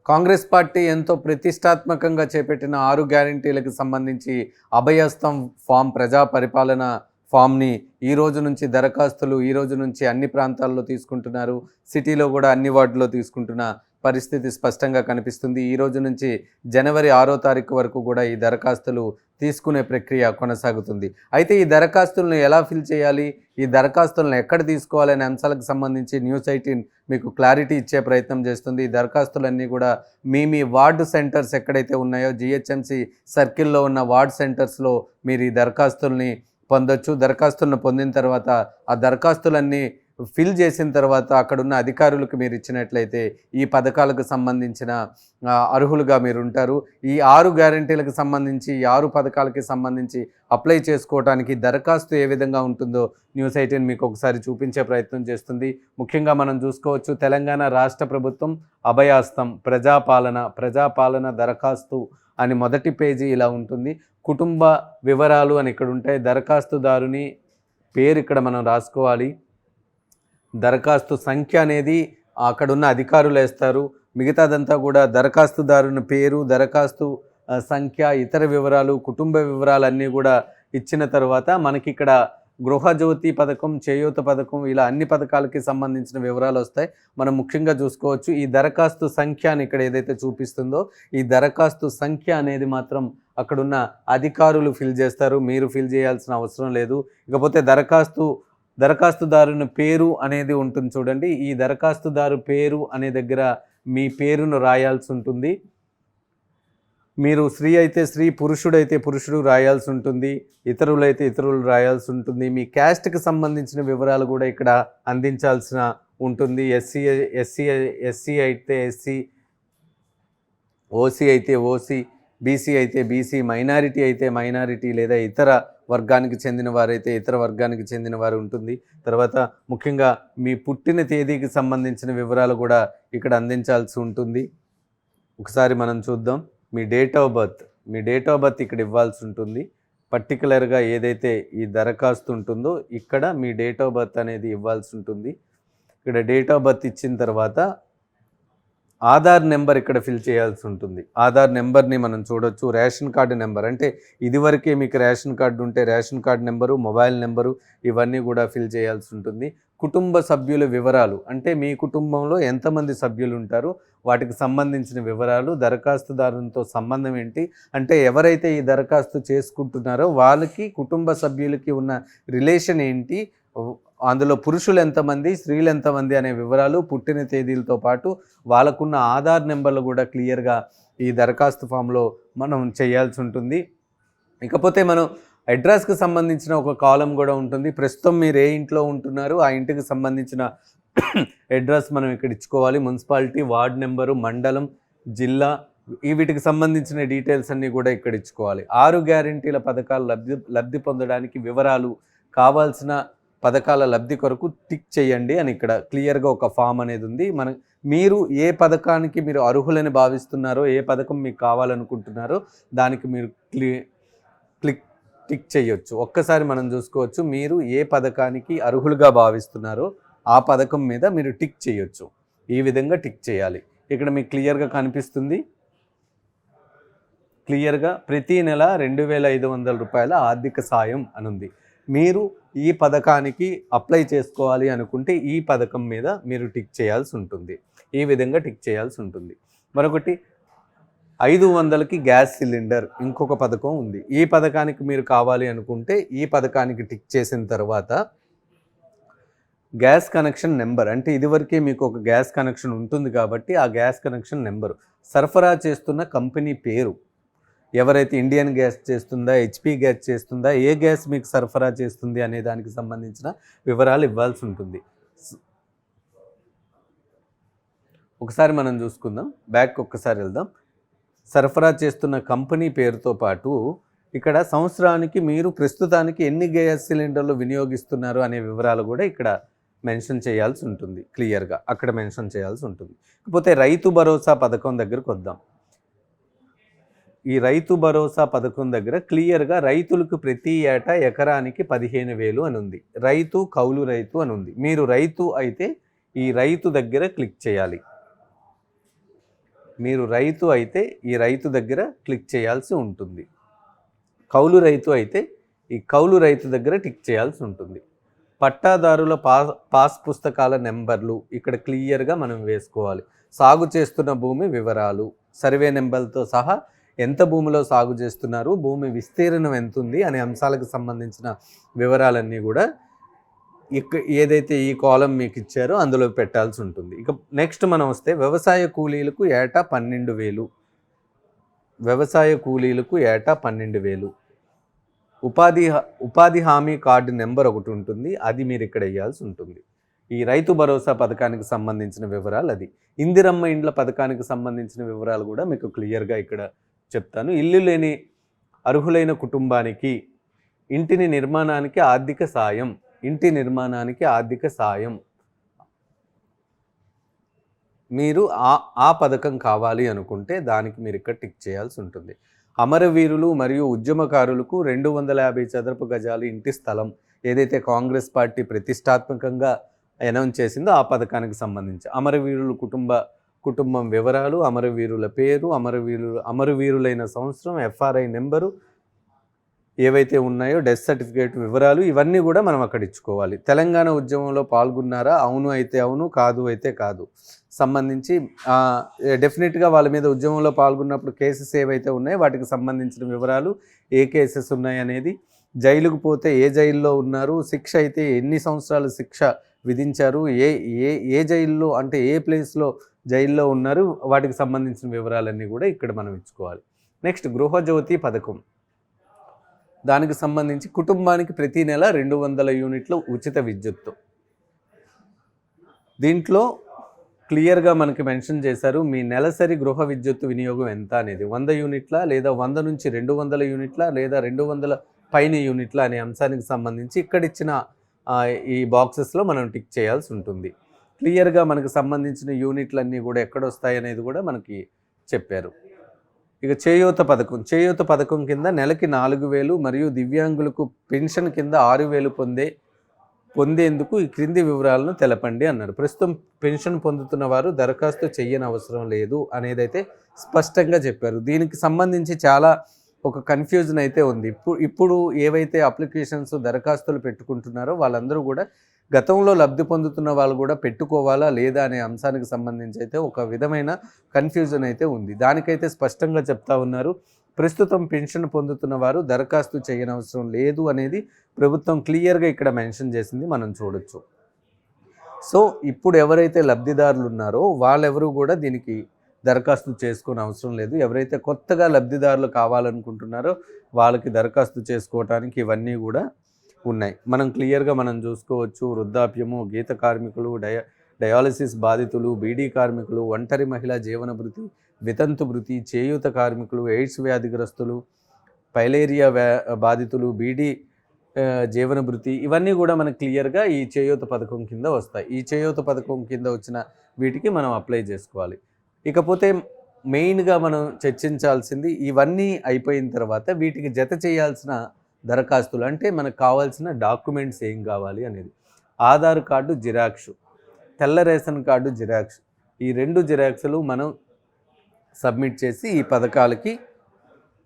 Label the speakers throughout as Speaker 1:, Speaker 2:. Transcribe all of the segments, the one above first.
Speaker 1: Congress party ఎంతో ప్రతిష్టాత్మకంగా చేపట్టిన 6 గ్యారంటీలకు సంబంధించి అభయహస్తం ఫామ్ ప్రజా పరిపాలన ఫామ్ని ఈ రోజు నుంచి దరఖాస్తులు ఈ రోజు నుంచి అన్ని ప్రాంతాల్లో తీసుకుంటున్నారు. సిటీలో కూడా అన్ని వార్డులో తీసుకుంటున్న పరిస్థితి స్పష్టంగా కనిపిస్తుంది. ఈ రోజు నుంచి జనవరి 6వ తారీఖు వరకు కూడా ఈ దరఖాస్తులు తీసుకునే ప్రక్రియ కొనసాగుతుంది. అయితే ఈ దరఖాస్తులను ఎలా ఫిల్ చేయాలి, ఈ దరఖాస్తులను ఎక్కడ తీసుకోవాలనే అంశాలకు సంబంధించి న్యూస్ 18 మీకు క్లారిటీ ఇచ్చే ప్రయత్నం చేస్తుంది. ఈ దరఖాస్తులన్నీ కూడా మీ వార్డు సెంటర్స్ ఎక్కడైతే ఉన్నాయో జిహెచ్ఎంసి సర్కిల్లో ఉన్న వార్డు సెంటర్స్లో మీరు ఈ దరఖాస్తుల్ని పొందొచ్చు. దరఖాస్తులను పొందిన తర్వాత ఆ దరఖాస్తులన్నీ ఫిల్ చేసిన తర్వాత అక్కడున్న అధికారులకు మీరు ఇచ్చినట్లయితే ఈ పథకాలకు సంబంధించిన అర్హులుగా మీరు ఉంటారు. ఈ 6 గ్యారంటీలకు సంబంధించి ఈ 6 పథకాలకి సంబంధించి అప్లై చేసుకోవడానికి దరఖాస్తు ఏ విధంగా ఉంటుందో న్యూస్ 18 మీకు ఒకసారి చూపించే ప్రయత్నం చేస్తుంది. ముఖ్యంగా మనం చూసుకోవచ్చు, తెలంగాణ రాష్ట్ర ప్రభుత్వం అభయాస్తం ప్రజాపాలన దరఖాస్తు అని మొదటి పేజీ ఇలా ఉంటుంది. కుటుంబ వివరాలు అని ఇక్కడ ఉంటాయి. దరఖాస్తుదారుని పేరు ఇక్కడ మనం రాసుకోవాలి. దరఖాస్తు సంఖ్య అనేది అక్కడున్న అధికారులు వేస్తారు. మిగతాదంతా కూడా దరఖాస్తుదారుని పేరు, దరఖాస్తు సంఖ్య, ఇతర వివరాలు, కుటుంబ వివరాలన్నీ కూడా ఇచ్చిన తర్వాత మనకి ఇక్కడ గృహజ్యోతి పథకం, చేయూత పథకం ఇలా అన్ని పథకాలకి సంబంధించిన వివరాలు వస్తాయి. మనం ముఖ్యంగా చూసుకోవచ్చు ఈ దరఖాస్తు సంఖ్య అని ఇక్కడ ఏదైతే చూపిస్తుందో ఈ దరఖాస్తు సంఖ్య అనేది మాత్రం అక్కడున్న అధికారులు ఫిల్ చేస్తారు. మీరు ఫిల్ చేయాల్సిన అవసరం లేదు. ఇకపోతే దరఖాస్తుదారుని పేరు అనేది ఉంటుంది చూడండి. ఈ దరఖాస్తుదారు పేరు అనే దగ్గర మీ పేరును రాయాల్సి ఉంటుంది. మీరు స్త్రీ అయితే స్త్రీ, పురుషుడైతే పురుషుడు రాయాల్సి ఉంటుంది, ఇతరులైతే ఇతరులు రాయాల్సి ఉంటుంది. మీ క్యాస్ట్కి సంబంధించిన వివరాలు కూడా ఇక్కడ అందించాల్సిన ఉంటుంది. ఎస్సీ అయితే ఎస్సీ, ఓసీ అయితే ఓసీ, బీసీ అయితే బీసీ, మైనారిటీ అయితే మైనారిటీ, లేదా ఇతర వర్గానికి చెందిన వారైతే ఇతర వర్గానికి చెందిన వారు ఉంటుంది. తర్వాత ముఖ్యంగా మీ పుట్టిన తేదీకి సంబంధించిన వివరాలు కూడా ఇక్కడ అందించాల్సి ఉంటుంది. ఒకసారి మనం చూద్దాం. మీ డేట్ ఆఫ్ బర్త్ ఇక్కడ ఇవ్వాల్సి ఉంటుంది. పర్టికులర్గా ఏదైతే ఈ దరఖాస్తు ఉంటుందో ఇక్కడ మీ డేట్ ఆఫ్ బర్త్ అనేది ఇవ్వాల్సి ఉంటుంది. ఇక్కడ డేట్ ఆఫ్ బర్త్ ఇచ్చిన తర్వాత ఆధార్ నెంబర్ ఇక్కడ ఫిల్ చేయాల్సి ఉంటుంది. ఆధార్ నెంబర్ని మనం చూడొచ్చు. రేషన్ కార్డు నెంబర్ అంటే ఇదివరకే మీకు రేషన్ కార్డు ఉంటే ration card number, mobile number ఇవన్నీ కూడా ఫిల్ చేయాల్సి ఉంటుంది. కుటుంబ సభ్యుల వివరాలు అంటే మీ కుటుంబంలో ఎంతమంది సభ్యులు ఉంటారు వాటికి సంబంధించిన వివరాలు, దరఖాస్తుదారునితో సంబంధం ఏంటి అంటే ఎవరైతే ఈ దరఖాస్తు చేసుకుంటున్నారో వాళ్ళకి కుటుంబ సభ్యులకి ఉన్న రిలేషన్ ఏంటి, అందులో పురుషులు ఎంతమంది, స్త్రీలు ఎంతమంది అనే వివరాలు, పుట్టిన తేదీలతో పాటు వాళ్ళకున్న ఆధార్ నెంబర్లు కూడా క్లియర్గా ఈ దరఖాస్తు ఫామ్లో మనం చేయాల్సి ఉంటుంది. ఇకపోతే మనం అడ్రస్కి సంబంధించిన ఒక కాలం కూడా ఉంటుంది. ప్రస్తుతం మీరు ఏ ఇంట్లో ఉంటున్నారో ఆ ఇంటికి సంబంధించిన అడ్రస్ మనం ఇక్కడ ఇచ్చుకోవాలి. మున్సిపాలిటీ, వార్డ్ నెంబరు, మండలం, జిల్లా వీటికి సంబంధించిన డీటెయిల్స్ అన్నీ కూడా ఇక్కడ ఇచ్చుకోవాలి. 6 గ్యారంటీల పథకాలు లబ్ధి పొందడానికి వివరాలు, కావాల్సిన పథకాల లబ్ధి కొరకు టిక్ చేయండి అని ఇక్కడ క్లియర్గా ఒక ఫామ్ అనేది ఉంది. మీరు ఏ పథకానికి మీరు అర్హులని భావిస్తున్నారో, ఏ పథకం మీకు కావాలనుకుంటున్నారో దానికి మీరు టిక్ చేయొచ్చు. ఒక్కసారి మనం చూసుకోవచ్చు, మీరు ఏ పథకానికి అర్హులుగా భావిస్తున్నారో ఆ పథకం మీద మీరు టిక్ చేయొచ్చు. ఈ విధంగా టిక్ చేయాలి. ఇక్కడ మీకు క్లియర్గా కనిపిస్తుంది. క్లియర్గా ప్రతి నెల 2,500 రూపాయల ఆర్థిక సాయం అనుంది. మీరు ఈ పథకానికి అప్లై చేసుకోవాలి అనుకుంటే ఈ పథకం మీద మీరు టిక్ చేయాల్సి ఉంటుంది. ఈ విధంగా టిక్ చేయాల్సి ఉంటుంది. మరొకటి 500కి గ్యాస్ సిలిండర్ ఇంకొక పథకం ఉంది. ఈ పథకానికి మీరు కావాలి అనుకుంటే ఈ పథకానికి టిక్ చేసిన తర్వాత గ్యాస్ కనెక్షన్ నెంబర్ అంటే ఇదివరకే మీకు ఒక గ్యాస్ కనెక్షన్ ఉంటుంది కాబట్టి ఆ గ్యాస్ కనెక్షన్ నెంబరు, సరఫరా చేస్తున్న కంపెనీ పేరు, ఎవరైతే ఇండియన్ గ్యాస్ చేస్తుందా, హెచ్పి గ్యాస్ చేస్తుందా, ఏ గ్యాస్ మీకు సరఫరా చేస్తుంది అనే దానికి సంబంధించిన వివరాలు ఇవ్వాల్సి ఉంటుంది. ఒకసారి మనం చూసుకుందాం, బ్యాక్ ఒక్కసారి వెళ్దాం. సరఫరా చేస్తున్న కంపెనీ పేరుతో పాటు ఇక్కడ సంవత్సరానికి మీరు ప్రస్తుతానికి ఎన్ని గ్యాస్ సిలిండర్లు వినియోగిస్తున్నారు అనే వివరాలు కూడా ఇక్కడ మెన్షన్ చేయాల్సి ఉంటుంది. క్లియర్గా అక్కడ మెన్షన్ చేయాల్సి ఉంటుంది. కాకపోతే రైతు భరోసా పథకం దగ్గరకు వద్దాం. ఈ రైతు భరోసా పథకం దగ్గర క్లియర్గా రైతులకు ప్రతి ఏటా ఎకరానికి 15,000 అని ఉంది. రైతు, కౌలు రైతు అని ఉంది. మీరు రైతు అయితే ఈ రైతు దగ్గర క్లిక్ చేయాలి. మీరు రైతు అయితే ఈ రైతు దగ్గర క్లిక్ చేయాల్సి ఉంటుంది. కౌలు రైతు అయితే ఈ కౌలు రైతు దగ్గర టిక్ చేయాల్సి ఉంటుంది. పట్టాదారుల పాస్ పుస్తకాల నెంబర్లు ఇక్కడ క్లియర్గా మనం వేసుకోవాలి. సాగు చేస్తున్న భూమి వివరాలు, సర్వే నెంబర్లతో సహా ఎంత భూమిలో సాగు చేస్తున్నారు, భూమి విస్తీర్ణం ఎంత ఉంది అనే అంశాలకు సంబంధించిన వివరాలన్నీ కూడా ఏదైతే ఈ కాలం మీకు ఇచ్చారో అందులో పెట్టాల్సి ఉంటుంది. ఇక నెక్స్ట్ మనం వస్తే వ్యవసాయ కూలీలకు ఏటా 12,000, వ్యవసాయ కూలీలకు ఏటా 12,000. ఉపాధి హామీ కార్డు నెంబర్ ఒకటి ఉంటుంది, అది మీరు ఇక్కడ వేయాల్సి ఉంటుంది. ఈ రైతు భరోసా పథకానికి సంబంధించిన వివరాలు అది. ఇందిరమ్మ ఇండ్ల పథకానికి సంబంధించిన వివరాలు కూడా మీకు క్లియర్గా ఇక్కడ చెప్తాను. ఇల్లు లేని అర్హులైన కుటుంబానికి ఇంటి నిర్మాణానికి ఆర్థిక సాయం మీరు ఆ పథకం కావాలి అనుకుంటే దానికి మీరు ఇక్కడ టిక్ చేయాల్సి ఉంటుంది. అమరవీరులు మరియు ఉద్యమకారులకు 250 చదరపు గజాలు ఇంటి స్థలం ఏదైతే కాంగ్రెస్ పార్టీ ప్రతిష్టాత్మకంగా అనౌన్స్ చేసిందో ఆ పథకానికి సంబంధించి అమరవీరుల కుటుంబం వివరాలు, అమరవీరుల పేరు, అమరవీరులైన సంవత్సరం, ఎఫ్ఆర్ఐ నెంబరు ఏవైతే ఉన్నాయో, డెత్ సర్టిఫికేట్ వివరాలు, ఇవన్నీ కూడా మనం అక్కడ ఇచ్చుకోవాలి. తెలంగాణ ఉద్యమంలో పాల్గొన్నారా, అవును అయితే అవును, కాదు అయితే కాదు సంబంధించి డెఫినెట్గా వాళ్ళ మీద ఉద్యమంలో పాల్గొన్నప్పుడు కేసెస్ ఏవైతే ఉన్నాయో వాటికి సంబంధించిన వివరాలు, ఏ కేసెస్ ఉన్నాయి అనేది, జైలుకు పోతే ఏ జైల్లో ఉన్నారు, శిక్ష అయితే ఎన్ని సంవత్సరాలు శిక్ష విధించారు, ఏ జైల్లో అంటే ఏ ప్లేస్లో జైల్లో ఉన్నారు, వాటికి సంబంధించిన వివరాలన్నీ కూడా ఇక్కడ మనం ఇచ్చుకోవాలి. నెక్స్ట్ గృహజ్యోతి పథకం, దానికి సంబంధించి కుటుంబానికి ప్రతి నెల 200 యూనిట్ల ఉచిత విద్యుత్తు. దీంట్లో క్లియర్గా మనకి మెన్షన్ చేశారు మీ నెలసరి గృహ విద్యుత్తు వినియోగం ఎంత అనేది, 100 యూనిట్ల లేదా 100 నుంచి 200 యూనిట్ల లేదా 200 పైన యూనిట్ల అనే అంశానికి సంబంధించి ఇక్కడ ఇచ్చిన ఈ బాక్సెస్లో మనం టిక్ చేయాల్సి ఉంటుంది. క్లియర్గా మనకు సంబంధించిన యూనిట్లన్నీ కూడా ఎక్కడొస్తాయి అనేది కూడా మనకి చెప్పారు. ఇక చేయూత పథకం కింద నెలకి 4,000 మరియు దివ్యాంగులకు పెన్షన్ కింద 6,000 పొందేందుకు ఈ క్రింది వివరాలను తెలపండి అన్నారు. ప్రస్తుతం పెన్షన్ పొందుతున్న వారు దరఖాస్తు చేయని అవసరం లేదు అనేదైతే స్పష్టంగా చెప్పారు. దీనికి సంబంధించి చాలా ఒక కన్ఫ్యూజన్ అయితే ఉంది. ఇప్పుడు ఏవైతే అప్లికేషన్స్ దరఖాస్తులు పెట్టుకుంటున్నారో వాళ్ళందరూ కూడా గతంలో లబ్ధి పొందుతున్న వాళ్ళు కూడా పెట్టుకోవాలా లేదా అనే అంశానికి సంబంధించి అయితే ఒక విధమైన కన్ఫ్యూజన్ అయితే ఉంది. దానికైతే స్పష్టంగా చెప్తా ఉన్నారు, ప్రస్తుతం పెన్షన్ పొందుతున్న వారు దరఖాస్తు చేయనవసరం లేదు అనేది ప్రభుత్వం క్లియర్గా ఇక్కడ మెన్షన్ చేసింది మనం చూడొచ్చు. సో ఇప్పుడు ఎవరైతే లబ్ధిదారులు ఉన్నారో వాళ్ళెవరూ కూడా దీనికి దరఖాస్తు చేసుకునే అవసరం లేదు. ఎవరైతే కొత్తగా లబ్ధిదారులు కావాలనుకుంటున్నారో వాళ్ళకి దరఖాస్తు చేసుకోవడానికి ఇవన్నీ కూడా ఉన్నాయి. మనం క్లియర్గా మనం చూసుకోవచ్చు. వృద్ధాప్యము, గీత కార్మికులు, డయాలసిస్ బాధితులు, బీడీ కార్మికులు, ఒంటరి మహిళా జీవన భృతి, వితంతు భృతి, చేయూత కార్మికులు, ఎయిడ్స్ వ్యాధిగ్రస్తులు, పైలేరియా బాధితులు, బీడీ జీవన భృతి, ఇవన్నీ కూడా మనకు క్లియర్గా ఈ చేయూత పథకం కింద వస్తాయి. ఈ చేయూత పథకం కింద వచ్చిన వీటికి మనం అప్లై చేసుకోవాలి. ఇకపోతే మెయిన్గా మనం చర్చించాల్సింది ఇవన్నీ అయిపోయిన తర్వాత వీటికి జత చేయాల్సిన దరఖాస్తులు అంటే మనకు కావాల్సిన డాక్యుమెంట్స్ ఏం కావాలి అనేది. ఆధార్ కార్డు జిరాక్స్, తెల్ల రేషన్ కార్డు జిరాక్స్, ఈ 2 జిరాక్స్లు మనం సబ్మిట్ చేసి ఈ పథకాలకి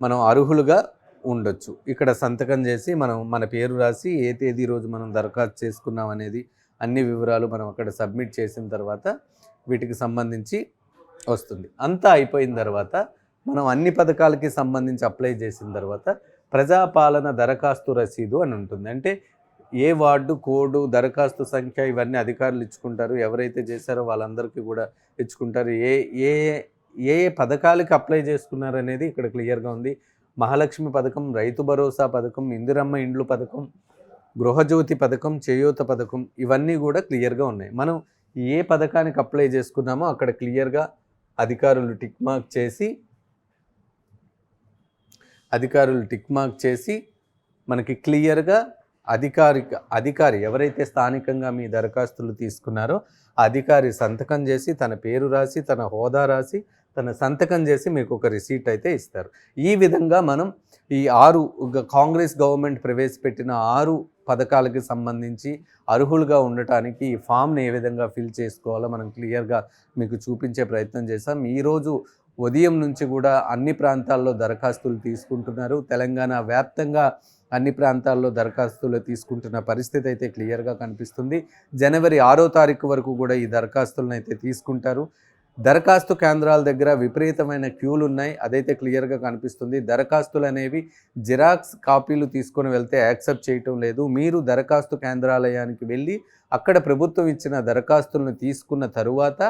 Speaker 1: మనం అర్హులుగా ఉండొచ్చు. ఇక్కడ సంతకం చేసి మన పేరు రాసి ఏ తేదీ రోజు మనం దరఖాస్తు చేసుకున్నాం అనేది అన్ని వివరాలు మనం అక్కడ సబ్మిట్ చేసిన తర్వాత వీటికి సంబంధించి వస్తుంది. అంతా అయిపోయిన తర్వాత మనం అన్ని పథకాలకి సంబంధించి అప్లై చేసిన తర్వాత ప్రజాపాలన దరఖాస్తు రసీదు అని ఉంటుంది. అంటే ఏ వార్డు కోడ్, దరఖాస్తు సంఖ్య ఇవన్నీ అధికారులు ఇచ్చుకుంటారు. ఎవరైతే చేశారో వాళ్ళందరికీ కూడా ఇచ్చుకుంటారు. ఏ పథకాలకి అప్లై చేసుకున్నారు అనేది ఇక్కడ క్లియర్గా ఉంది. మహాలక్ష్మి పథకం, రైతు భరోసా పథకం, ఇందిరమ్మ ఇండ్లు పథకం, గృహజ్యోతి పథకం, చేయూత పథకం, ఇవన్నీ కూడా క్లియర్గా ఉన్నాయి. మనం ఏ పథకానికి అప్లై చేసుకున్నామో అక్కడ క్లియర్గా అధికారులు టిక్ మార్క్ చేసి మనకి క్లియర్గా అధికారి ఎవరైతే స్థానికంగా మీ దరఖాస్తులు తీసుకున్నారో అధికారి సంతకం చేసి తన పేరు రాసి తన హోదా రాసి తన సంతకం చేసి మీకు ఒక రిసీట్ అయితే ఇస్తారు. ఈ విధంగా మనం ఈ 6 కాంగ్రెస్ గవర్నమెంట్ ప్రవేశపెట్టిన 6 పథకాలకి సంబంధించి అర్హులుగా ఉండటానికి ఈ ఫామ్ని ఏ విధంగా ఫిల్ చేసుకోవాలో మనం క్లియర్గా మీకు చూపించే ప్రయత్నం చేశాం. ఈరోజు ఉదయం నుంచి కూడా అన్ని ప్రాంతాల్లో దరఖాస్తులు తీసుకుంటున్నారు. తెలంగాణ వ్యాప్తంగా అన్ని ప్రాంతాల్లో దరఖాస్తులు తీసుకుంటున్న పరిస్థితి అయితే క్లియర్గా కనిపిస్తుంది. జనవరి 6వ తారీఖు వరకు కూడా ఈ దరఖాస్తులను అయితే తీసుకుంటారు. దరఖాస్తు కేంద్రాల దగ్గర విపరీతమైన క్యూలు ఉన్నాయి. అదైతే క్లియర్గా కనిపిస్తుంది. దరఖాస్తులు అనేవి జిరాక్స్ కాపీలు తీసుకొని వెళ్తే యాక్సెప్ట్ చేయటం లేదు. మీరు దరఖాస్తు కేంద్రాలయానికి వెళ్ళి అక్కడ ప్రభుత్వం ఇచ్చిన దరఖాస్తులను తీసుకున్న తరువాత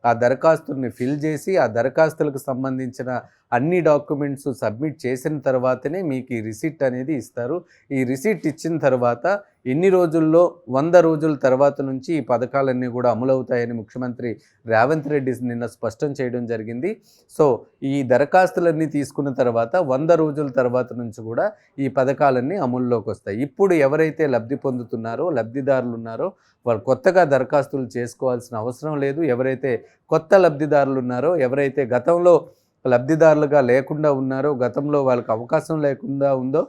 Speaker 1: ఆ దరఖాస్తుల్ని ఫిల్ చేసి ఆ దరఖాస్తులకు సంబంధించిన అన్ని డాక్యుమెంట్స్ సబ్మిట్ చేసిన తర్వాతనే మీకు ఈ రిసిట్ అనేది ఇస్తారు. ఈ రిసిట్ ఇచ్చిన తర్వాత ఎన్ని రోజుల్లో 100 రోజుల తర్వాత నుంచి ఈ పథకాలన్నీ కూడా అమలవుతాయని ముఖ్యమంత్రి రేవంత్ రెడ్డి నిన్న స్పష్టం చేయడం జరిగింది. సో ఈ దరఖాస్తులన్నీ తీసుకున్న తర్వాత 100 రోజుల తర్వాత నుంచి కూడా ఈ పథకాలన్నీ అమల్లోకి వస్తాయి. ఇప్పుడు ఎవరైతే లబ్ధి పొందుతున్నారో లబ్ధిదారులు ఉన్నారో వాళ్ళు కొత్తగా దరఖాస్తులు చేసుకోవాల్సిన అవసరం లేదు. ఎవరైతే కొత్త లబ్ధిదారులు ఉన్నారో, ఎవరైతే గతంలో లబ్ధిదారులుగా లేకుండా ఉన్నారో, గతంలో వాళ్ళకి అవకాశం లేకుండా ఉందో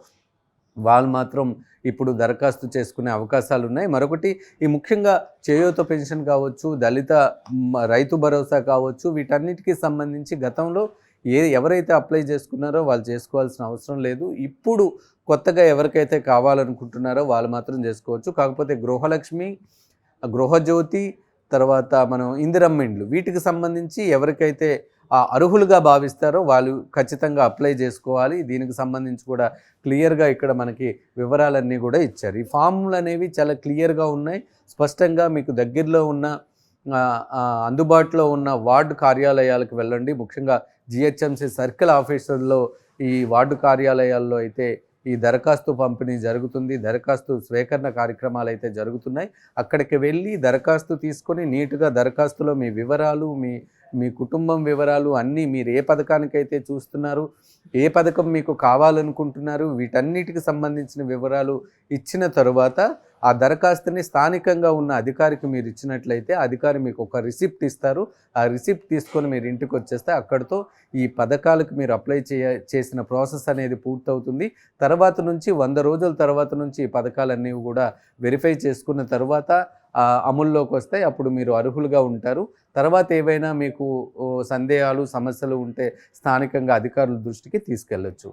Speaker 1: వాళ్ళు మాత్రం ఇప్పుడు దరఖాస్తు చేసుకునే అవకాశాలు ఉన్నాయి. మరొకటి ఈ ముఖ్యంగా చేయూత పెన్షన్ కావచ్చు, దళిత రైతు భరోసా కావచ్చు, వీటన్నిటికీ సంబంధించి గతంలో ఎవరైతే అప్లై చేసుకున్నారో వాళ్ళు చేసుకోవాల్సిన అవసరం లేదు. ఇప్పుడు కొత్తగా ఎవరికైతే కావాలనుకుంటున్నారో వాళ్ళు మాత్రం చేసుకోవచ్చు. కాకపోతే గృహలక్ష్మి, గృహజ్యోతి, తర్వాత మనం ఇందిరమ్మ ఇండ్లు వీటికి సంబంధించి ఎవరికైతే అర్హులుగా భావిస్తారో వాళ్ళు ఖచ్చితంగా అప్లై చేసుకోవాలి. దీనికి సంబంధించి కూడా క్లియర్గా ఇక్కడ మనకి వివరాలన్నీ కూడా ఇచ్చారు. ఈ ఫామ్లు అనేవి చాలా క్లియర్గా ఉన్నాయి. స్పష్టంగా మీకు దగ్గరలో ఉన్న అందుబాటులో ఉన్న వార్డు కార్యాలయాలకు వెళ్ళండి. ముఖ్యంగా జిహెచ్ఎంసీ సర్కిల్ ఆఫీసుల్లో ఈ వార్డు కార్యాలయాల్లో అయితే ఈ దరఖాస్తు పంపిణీ జరుగుతుంది. దరఖాస్తు స్వీకరణ కార్యక్రమాలు అయితే జరుగుతున్నాయి. అక్కడికి వెళ్ళి దరఖాస్తు తీసుకొని నీట్గా దరఖాస్తులో మీ వివరాలు, మీ కుటుంబం వివరాలు అన్నీ, మీరు ఏ పథకానికైతే చూస్తున్నారు, ఏ పథకం మీకు కావాలనుకుంటున్నారు, వీటన్నిటికి సంబంధించిన వివరాలు ఇచ్చిన తరువాత ఆ దరఖాస్తుని స్థానికంగా ఉన్న అధికారికి మీరు ఇచ్చినట్లయితే అధికారి మీకు ఒక రిసిప్ట్ ఇస్తారు. ఆ రిసిప్ట్ తీసుకొని మీరు ఇంటికి వచ్చేస్తే అక్కడితో ఈ పథకాలకు మీరు అప్లై చేసిన ప్రాసెస్ అనేది పూర్తవుతుంది. తర్వాత నుంచి 100 రోజుల తర్వాత నుంచి ఈ పథకాలన్నీ కూడా వెరిఫై చేసుకున్న తర్వాత అమల్లోకి వస్తాయి. అప్పుడు మీరు అర్హులుగా ఉంటారు. తర్వాత ఏవైనా మీకు సందేహాలు, సమస్యలు ఉంటే స్థానికంగా అధికారుల దృష్టికి తీసుకెళ్ళొచ్చు.